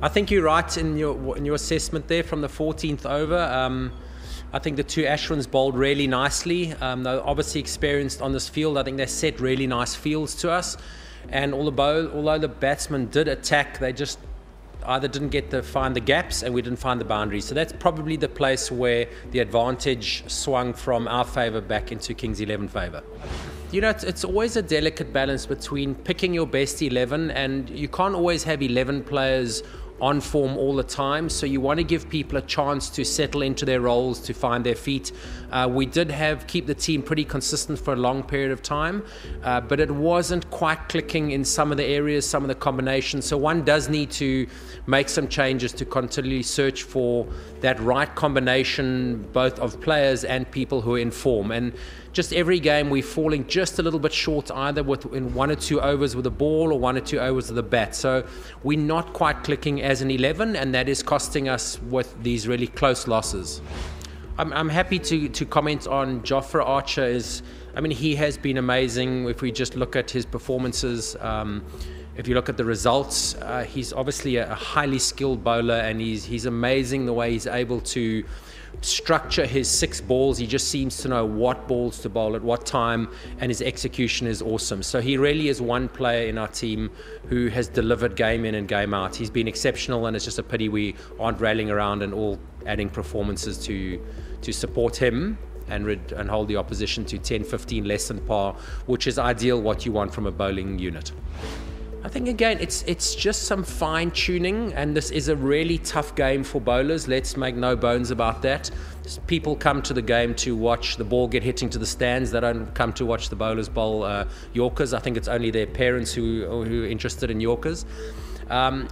I think you're right in your assessment there from the 14th over. I think the two Ashwins bowled really nicely. They're obviously experienced on this field. I think they set really nice fields to us. And although the batsmen did attack, they just either didn't get to find the gaps and we didn't find the boundaries. So that's probably the place where the advantage swung from our favour back into Kings 11 favour. You know, it's always a delicate balance between picking your best 11, and you can't always have 11 players on form all the time, so you want to give people a chance to settle into their roles, to find their feet. We did keep the team pretty consistent for a long period of time, but it wasn't quite clicking in some of the areas, some of the combinations, so one does need to make some changes to continually search for that right combination, both of players and people who are in form. And just every game we're falling just a little bit short, either in 1 or 2 overs with the ball or 1 or 2 overs with the bat. So we're not quite clicking as an 11, and that is costing us with these really close losses. I'm happy to comment on Javi Archer. He has been amazing. If we just look at his performances, if you look at the results, he's obviously a highly skilled bowler, and he's amazing the way he's able to structure his 6 balls. He just seems to know what balls to bowl at what time, and his execution is awesome. So he really is one player in our team who has delivered game in and game out. He's been exceptional, and it's just a pity we aren't rallying around and all adding performances to support him and hold the opposition to 10-15 less than par, which is ideal, what you want from a bowling unit. I think again it's just some fine tuning, and this is a really tough game for bowlers. Let's make no bones about that. People come to the game to watch the ball get hitting to the stands. They don't come to watch the bowlers bowl Yorkers. I think it's only their parents who are interested in Yorkers.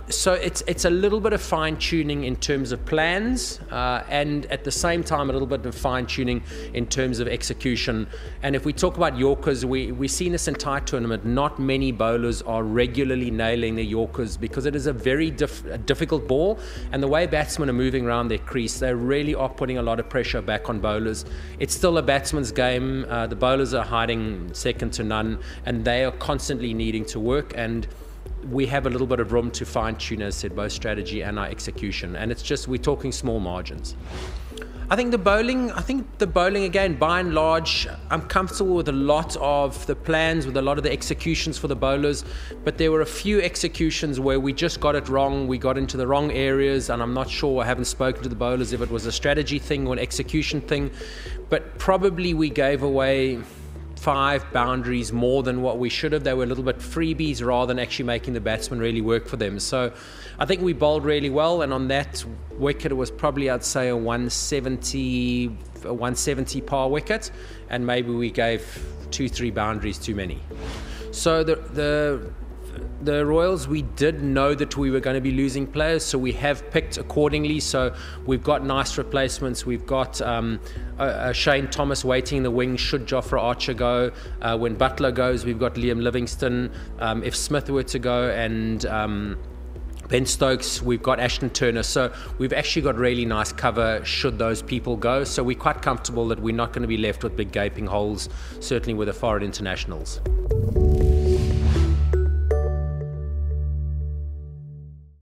So it's a little bit of fine-tuning in terms of plans, and at the same time a little bit of fine-tuning in terms of execution. And if we talk about Yorkers, we've seen this entire tournament, not many bowlers are regularly nailing their Yorkers because it is a very difficult ball, and the way batsmen are moving around their crease, they really are putting a lot of pressure back on bowlers. It's still a batsman's game. The bowlers are hiding second to none, and they are constantly needing to work, and we have a little bit of room to fine-tune, as I said, both strategy and our execution. And it's just, we're talking small margins. I think the bowling again, by and large, I'm comfortable with a lot of the plans, with a lot of the executions for the bowlers, but there were a few executions where we just got it wrong. We got into the wrong areas, and I'm not sure, I haven't spoken to the bowlers if it was a strategy thing or an execution thing, but probably we gave away 5 boundaries more than what we should have. They were a little bit freebies rather than actually making the batsman really work for them. So I think we bowled really well, and on that wicket it was probably, I'd say, a 170 par wicket, and maybe we gave 2-3 boundaries too many. So the Royals, we did know that we were going to be losing players, so we have picked accordingly. So we've got nice replacements. We've got Shane Thomas waiting in the wing should Javi Archer go. When Butler goes, we've got Liam Livingston. If Smith were to go, and Ben Stokes, we've got Ashton Turner. So we've actually got really nice cover should those people go. So we're quite comfortable that we're not going to be left with big gaping holes, certainly with the foreign internationals.